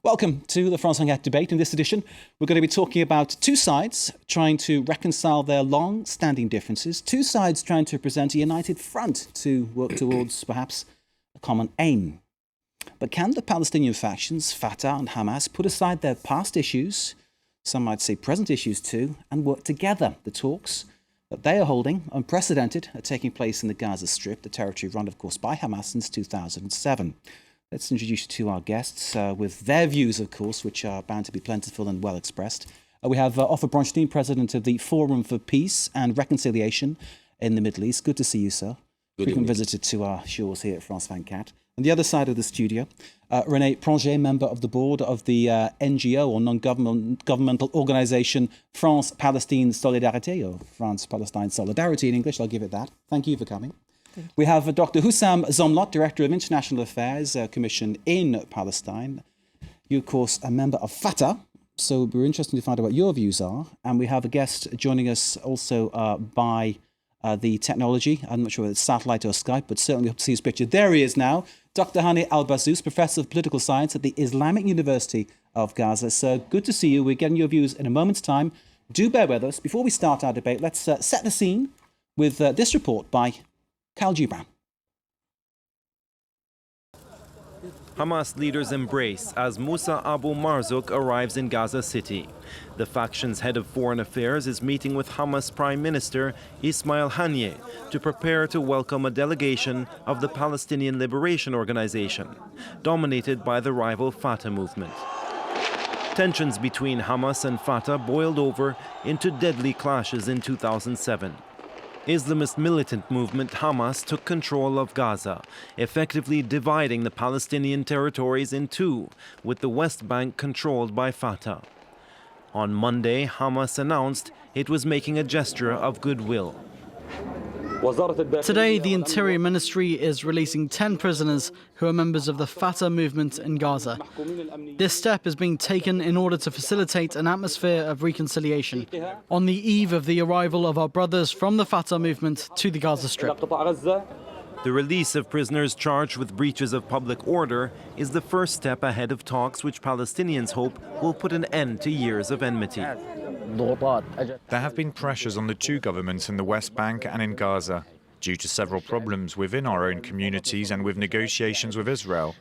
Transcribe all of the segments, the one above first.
Welcome to the France debate. In this edition, we're going to be talking about two sides trying to reconcile their long-standing differences, two sides trying to present a united front to work towards perhaps a common aim. But can the Palestinian factions, Fatah and Hamas, put aside their past issues, some might say present issues too, and work together? The talks that they are holding, unprecedented, are taking place in the Gaza Strip, the territory run, of course, by Hamas since 2007. Let's introduce you to our guests with their views, of course, which are bound to be plentiful and well expressed. We have Ofer, BRONCHTEIN, president of the Forum for Peace and Reconciliation in the Middle East. Good to see you, sir. Frequent visitor to our shores here at France 24. On the other side of the studio, Renée, PRANGÉ, member of the board of the NGO or non-governmental organisation France-Palestine Solidarité, or France-Palestine Solidarity in English. I'll give it that. Thank you for coming. We have Dr. Hussam, ZOMLOT, Director of International Affairs Commission in Palestine. You, of course, are a member of Fatah, so we're interested to find out what your views are. And we have a guest joining us also by the technology. I'm not sure whether it's satellite or Skype, but certainly hope to see his picture. There he is now, Dr. Hani AL-BASOOS, Professor of Political Science at the Islamic University of Gaza. So good to see you. We're getting your views in a moment's time. Do bear with us. Before we start our debate, let's set the scene with this report by Gibran. Hamas leaders embrace as Musa Abu Marzouk arrives in Gaza City. The faction's head of foreign affairs is meeting with Hamas Prime Minister Ismail Hani to prepare to welcome a delegation of the Palestinian Liberation Organization, dominated by the rival Fatah movement. Tensions between Hamas and Fatah boiled over into deadly clashes in 2007. Islamist militant movement Hamas took control of Gaza, effectively dividing the Palestinian territories in two, with the West Bank controlled by Fatah. On Monday, Hamas announced it was making a gesture of goodwill. Today, the Interior Ministry is releasing 10 prisoners who are members of the Fatah movement in Gaza. This step is being taken in order to facilitate an atmosphere of reconciliation on the eve of the arrival of our brothers from the Fatah movement to the Gaza Strip. The release of prisoners charged with breaches of public order is the first step ahead of talks which Palestinians hope will put an end to years of enmity. There have been pressures on the two governments in the West Bank and in Gaza due to several problems within our own communities and with negotiations with Israel.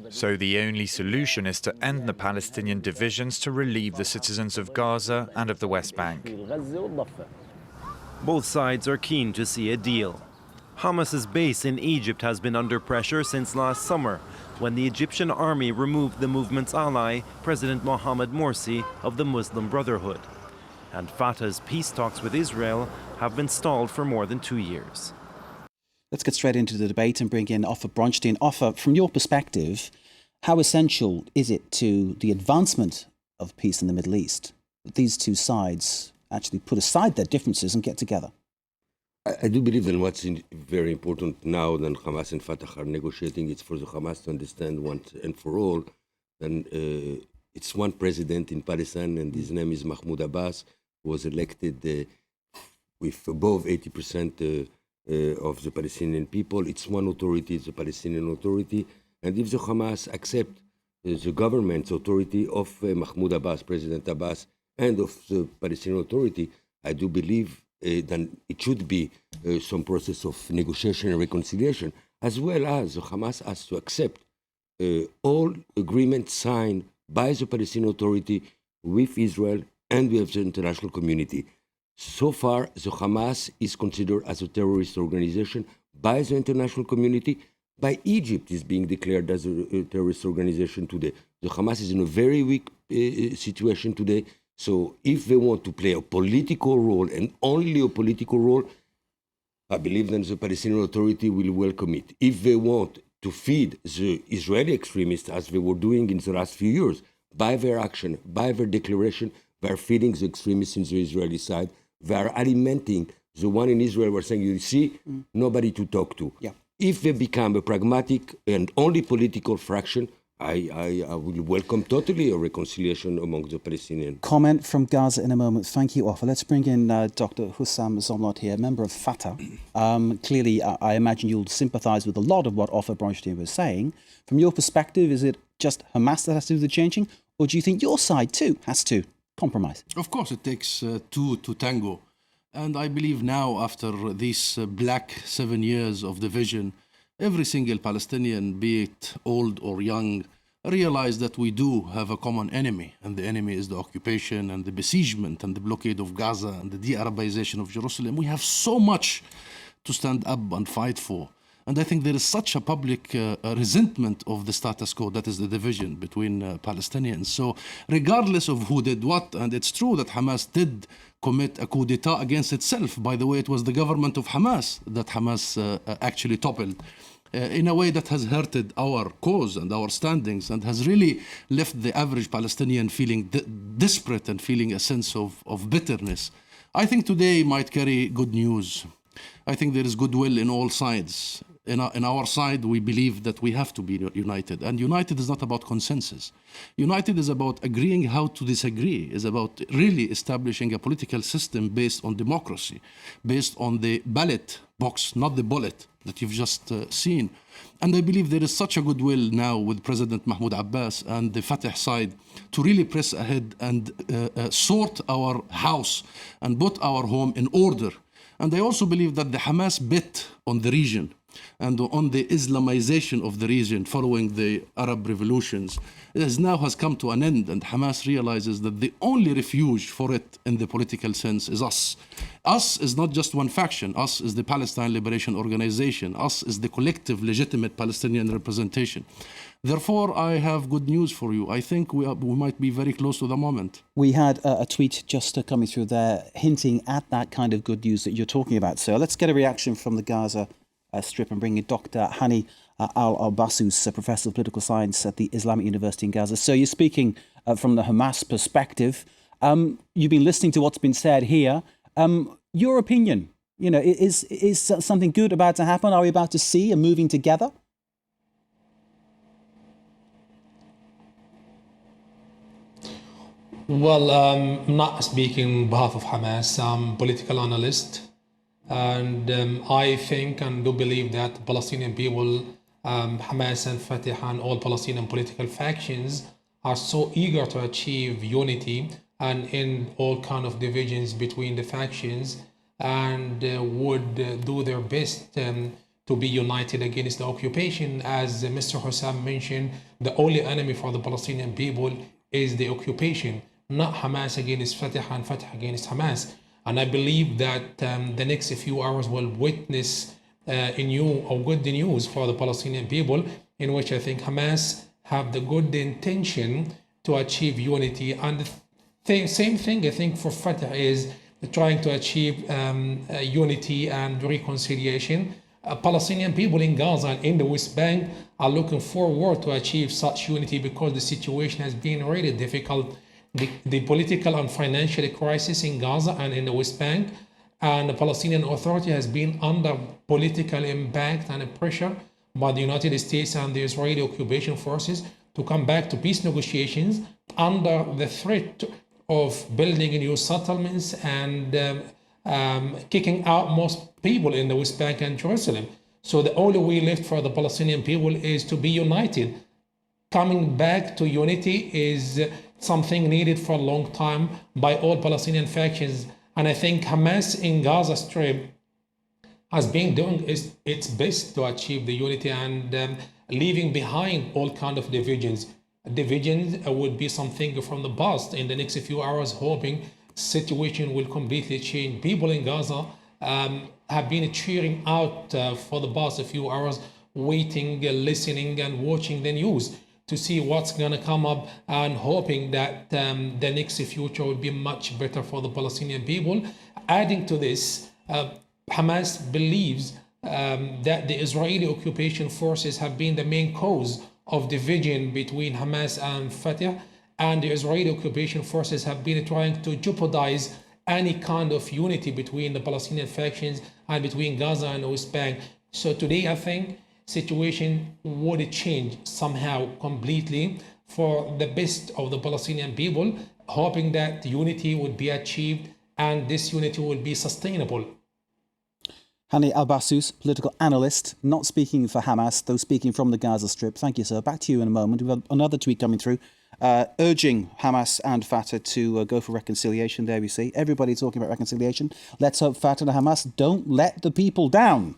So the only solution is to end the Palestinian divisions to relieve the citizens of Gaza and of the West Bank. Both sides are keen to see a deal. Hamas's base in Egypt has been under pressure since last summer, when the Egyptian army removed the movement's ally, President Mohamed Morsi of the Muslim Brotherhood. And Fatah's peace talks with Israel have been stalled for more than 2 years. Let's get straight into the debate and bring in Ofer, BRONCHTEIN. Ofer, from your perspective, how essential is it to the advancement of peace in the Middle East that these two sides actually put aside their differences and get together? I do believe that what's very important now that Hamas and Fatah are negotiating, it's for the Hamas to understand once and for all, then it's one president in Palestine, and his name is Mahmoud Abbas, who was elected with above 80% of the Palestinian people. It's one authority, it's the Palestinian Authority, and if the Hamas accept the government's authority of Mahmoud Abbas, President Abbas, and of the Palestinian Authority, I do believe then it should be some process of negotiation and reconciliation, as well as the Hamas has to accept all agreements signed by the Palestinian Authority with Israel and with the international community. So far, the Hamas is considered as a terrorist organization by the international community. By Egypt is being declared as a terrorist organization today. The Hamas is in a very weak situation today. So if they want to play a political role and only a political role, I believe then the Palestinian Authority will welcome it. If they want to feed the Israeli extremists, as they were doing in the last few years, by their action, by their declaration, they are feeding the extremists in the Israeli side. They are alimenting the one in Israel. We're saying, you see, nobody to talk to. Yeah. If they become a pragmatic and only political fraction, I will welcome totally a reconciliation among the Palestinians. Comment from Gaza in a moment. Thank you, Ofer. Let's bring in Dr. Hussam ZOMLOT here, member of Fatah. Clearly, I imagine you'll sympathise with a lot of what Ofer BRONCHTEIN was saying. From your perspective, is it just Hamas that has to do the changing, or do you think your side too has to compromise? Of course, it takes two to tango. And I believe now, after these black 7 years of division, every single Palestinian, be it old or young, realize that we do have a common enemy. And the enemy is the occupation and the besiegement and the blockade of Gaza and the de-Arabization of Jerusalem. We have so much to stand up and fight for. And I think there is such a public resentment of the status quo, that is the division between Palestinians. So regardless of who did what, and it's true that Hamas did commit a coup d'etat against itself. By the way, it was the government of Hamas that Hamas actually toppled in a way that has hurted our cause and our standings and has really left the average Palestinian feeling desperate and feeling a sense of bitterness. I think today might carry good news. I think there is goodwill in all sides. In our side, we believe that we have to be united. And united is not about consensus. United is about agreeing how to disagree, is about really establishing a political system based on democracy, based on the ballot box, not the bullet that you've just seen. And I believe there is such a goodwill now with President Mahmoud Abbas and the Fatah side to really press ahead and sort our house and put our home in order. And I also believe that the Hamas bet on the region and on the Islamization of the region following the Arab revolutions has come to an end, and Hamas realizes that the only refuge for it in the political sense is us. Us is not just one faction. Us is the Palestine Liberation Organization. Us is the collective legitimate Palestinian representation. Therefore, I have good news for you. I think we might be very close to the moment. We had a tweet just coming through there hinting at that kind of good news that you're talking about. So let's get a reaction from the Gaza Strip and bring in Dr. Hani AL-BASOOS, Professor of Political Science at the Islamic University in Gaza. So you're speaking from the Hamas perspective. You've been listening to what's been said here. Your opinion, is something good about to happen? Are we about to see a moving together? Well, I'm not speaking on behalf of Hamas. I'm a political analyst. And I think and do believe that the Palestinian people, Hamas and Fatah and all Palestinian political factions are so eager to achieve unity and end all kind of divisions between the factions, and would do their best to be united against the occupation. As Mr. Hussam mentioned, the only enemy for the Palestinian people is the occupation, not Hamas against Fatah and Fatah against Hamas. And I believe that the next few hours will witness good news for the Palestinian people, in which I think Hamas have the good intention to achieve unity. And the same thing I think for Fatah is trying to achieve unity and reconciliation. Palestinian people in Gaza and in the West Bank are looking forward to achieve such unity because the situation has been really difficult. The political and financial crisis in Gaza and in the West Bank, and the Palestinian Authority has been under political impact and pressure by the United States and the Israeli occupation forces to come back to peace negotiations under the threat of building new settlements and kicking out most people in the West Bank and Jerusalem. So the only way left for the Palestinian people is to be united. Coming back to unity is something needed for a long time by all Palestinian factions. And I think Hamas in Gaza Strip has been doing its best to achieve the unity and leaving behind all kind of divisions. Divisions would be something from the past. In the next few hours, hoping situation will completely change. People in Gaza have been cheering out for the past few hours, waiting, listening and watching the news to see what's going to come up, and hoping that the next future will be much better for the Palestinian people. Adding to this, Hamas believes that the Israeli occupation forces have been the main cause of division between Hamas and Fatah, and the Israeli occupation forces have been trying to jeopardize any kind of unity between the Palestinian factions and between Gaza and the West Bank. So today, I think situation would change somehow completely for the best of the Palestinian people, hoping that unity would be achieved and this unity will be sustainable. Hani AL-BASOOS, political analyst, not speaking for Hamas, though speaking from the Gaza Strip. Thank you, sir. Back to you in a moment. We've got another tweet coming through, urging Hamas and Fatah to go for reconciliation. There we see everybody talking about reconciliation. Let's hope Fatah and Hamas don't let the people down.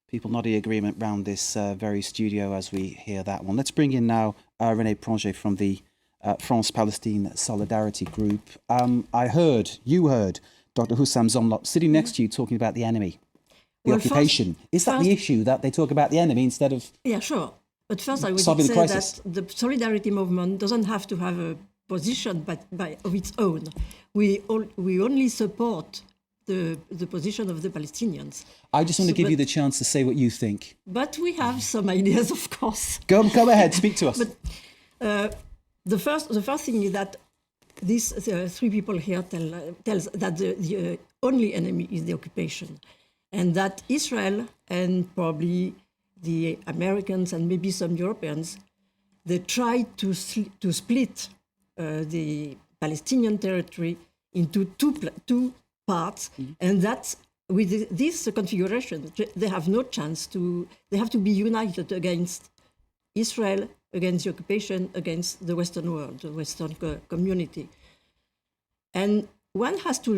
People nodding agreement round this very studio as we hear that one. Let's bring in now Renée from the France-Palestine Solidarity Group. You heard Dr. Hussam ZOMLOT sitting next to you talking about the enemy. The occupation. Is that the issue, that they talk about the enemy instead of... Yeah, sure. But first I would say that the solidarity movement doesn't have to have a position of its own. We only support the position of the Palestinians. I just want to give you the chance to say what you think. But we have some ideas, of course. Go ahead, speak to us. But the first thing is that these three people here tells that the only enemy is the occupation. And that Israel and probably the Americans and maybe some Europeans, they tried to split the Palestinian territory into two parts, and that with this configuration, they have no chance they have to be united against Israel, against the occupation, against the Western world, the Western community. And one has to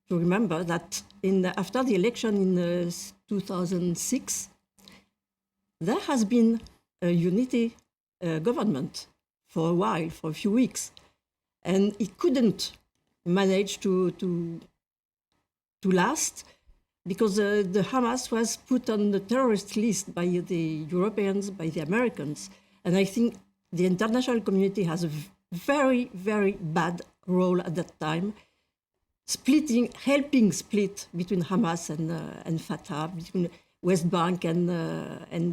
remember that after the election in 2006, there has been a unity government for a while, for a few weeks, and it couldn't manage to last because the Hamas was put on the terrorist list by the Europeans, by the Americans, and I think the international community has a very, very bad role at that time, helping split between Hamas and Fatah, between West Bank and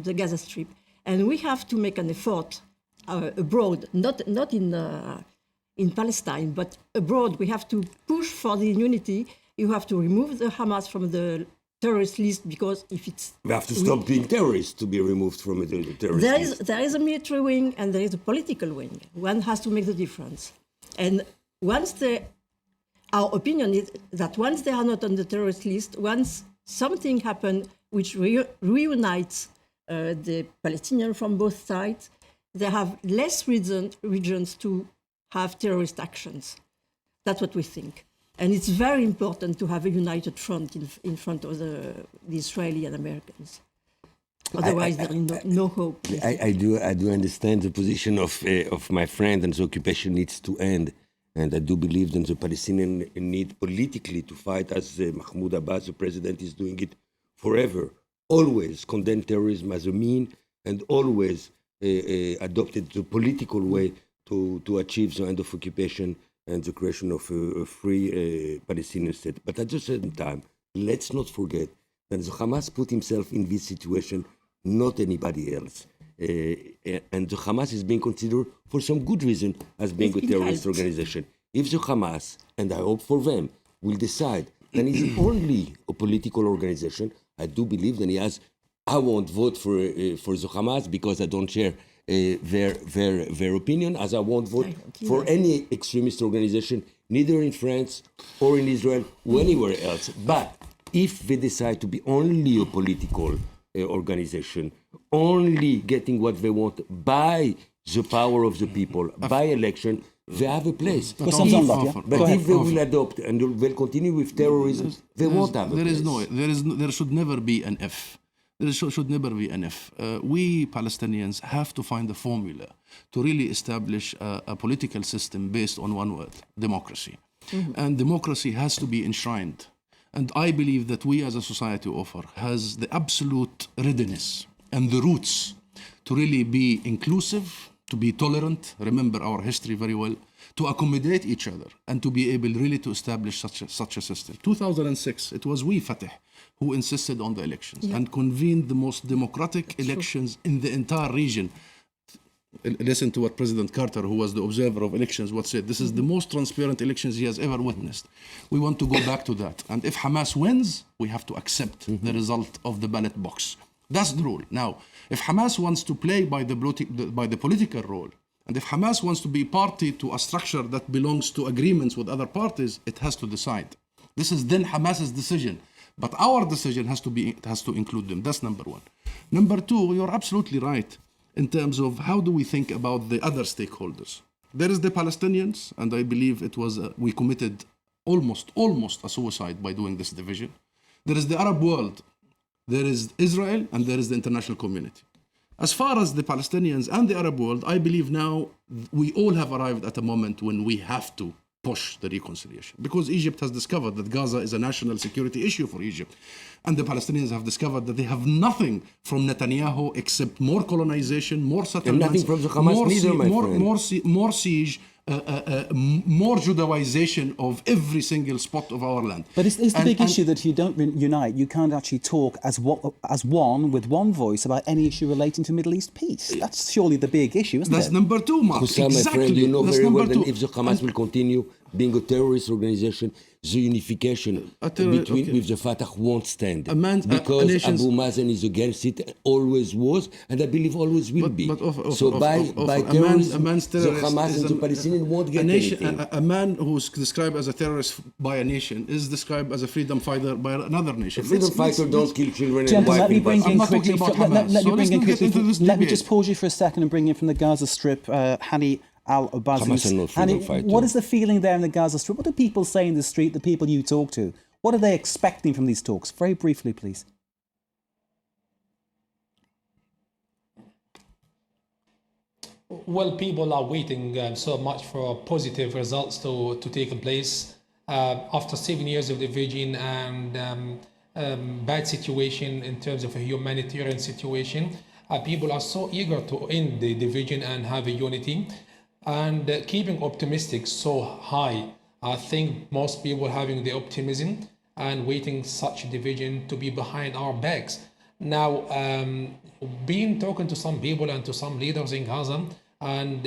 the Gaza Strip. And we have to make an effort abroad, not in Palestine, but abroad. We have to push for the unity. You have to remove the Hamas from the terrorist list because if it's... We have to stop being terrorists to be removed from the terrorist list. There is a military wing and there is a political wing. One has to make the difference. And our opinion is that once they are not on the terrorist list, once something happens which reunites the Palestinians from both sides, they have less regions to have terrorist actions. That's what we think. And it's very important to have a united front in front of the Israeli and Americans. Otherwise, there is no hope. I do understand the position of my friend, and the occupation needs to end. And I do believe that the Palestinians need politically to fight, as Mahmoud Abbas, the president, is doing it forever. Always condemn terrorism as a mean, and always adopted the political way to achieve the end of occupation and the creation of a free Palestinian state. But at the same time, let's not forget that the Hamas put himself in this situation, not anybody else. And the Hamas is being considered for some good reason as being a terrorist organization. If the Hamas, and I hope for them, will decide that it's only a political organization, I do believe that I won't vote for the Hamas because I don't share their opinion, as I won't vote for any extremist organization, neither in France or in Israel or anywhere else. But if they decide to be only a political organization, only getting what they want by the power of the people, by election, they have a place. But if they will adopt and they'll continue with terrorism, they won't have a place. There should never be an if. There should never be an if. We Palestinians have to find a formula to really establish a political system based on one word: democracy. Mm-hmm. And democracy has to be enshrined. And I believe that we as a society, Ofer, has the absolute readiness and the roots to really be inclusive, to be tolerant, remember our history very well, to accommodate each other, and to be able really to establish such a system. 2006, it was we, Fatah, who insisted on the elections and convened the most democratic elections in the entire region. Listen to what President Carter, who was the observer of elections, said. This is the most transparent elections he has ever witnessed. We want to go back to that. And if Hamas wins, we have to accept the result of the ballot box. That's the rule. Now, if Hamas wants to play by the political role, and if Hamas wants to be party to a structure that belongs to agreements with other parties, it has to decide. This is then Hamas's decision. But our decision has to include them. That's number one. Number two, you're absolutely right in terms of how do we think about the other stakeholders. There is the Palestinians, and I believe it was we committed almost a suicide by doing this division. There is the Arab world. There is Israel, and there is the international community. As far as the Palestinians and the Arab world, I believe now we all have arrived at a moment when we have to push the reconciliation, because Egypt has discovered that Gaza is a national security issue for Egypt, and the Palestinians have discovered that they have nothing from Netanyahu except more colonization, more settlements, and nothing from the Hamas neither, my friend. More siege, more Judaization of every single spot of our land. But it's the big issue that you don't unite. You can't actually talk as one with one voice about any issue relating to Middle East peace. That's surely the big issue, isn't it? That's number two, Mark. Hussam, exactly. my friend, you know That's very well number that two. if the Hamas will continue being a terrorist organization, the unification with the Fatah won't stand. Because Abu Mazen is against it, always was, and I believe always will be. So by terrorism, the Hamas and the Palestinians won't get anything. A man who's described as a terrorist by a nation is described as a freedom fighter by another nation. A freedom fighter don't kill children and Gentlemen, wife. let me bring in quickly. Let me debate. just pause you for a second and bring in from the Gaza Strip, Hani AL-BASOOS. Hani, what is the feeling there in the Gaza Strip? What do people say in the street, the people you talk to? What are they expecting from these talks? Very briefly, please. Well, people are waiting so much for positive results to take place after 7 years of division and bad situation in terms of a humanitarian situation. People are so eager to end the division and have a unity, and keeping optimistic so high. I think most people having the optimism and waiting such division to be behind our backs. Now, talking to some people and to some leaders in Gaza and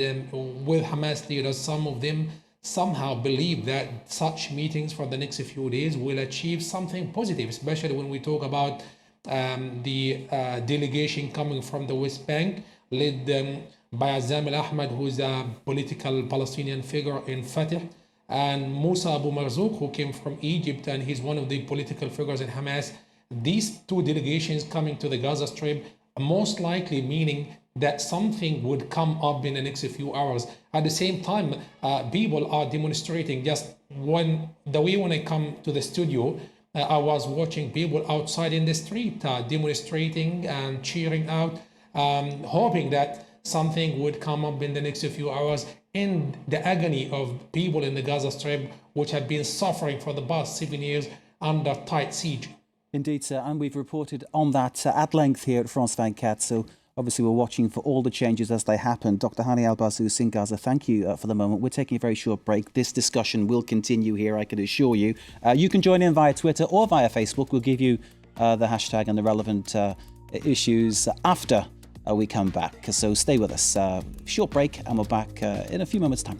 with Hamas leaders, some of them somehow believe that such meetings for the next few days will achieve something positive, especially when we talk about the delegation coming from the West Bank, led by Hussam al-Ahmad, who is a political Palestinian figure in Fatah, and Musa Abu Marzouk, who came from Egypt, and he's one of the political figures in Hamas. These two delegations coming to the Gaza Strip, most likely meaning that something would come up in the next few hours. At the same time, people are demonstrating. Just when I come to the studio, I was watching people outside in the street demonstrating and cheering out, hoping that something would come up in the next few hours in the agony of people in the Gaza Strip, which have been suffering for the past 7 years under tight siege. Indeed, sir, and we've reported on that at length here at France 24. So obviously we're watching for all the changes as they happen. Dr. Hani AL-BASOOS in Gaza, thank you for the moment. We're taking a very short break. This discussion will continue here, I can assure you. You can join in via Twitter or via Facebook. We'll give you the hashtag and the relevant issues after we come back. So stay with us. Short break and we're back in a few moments' time.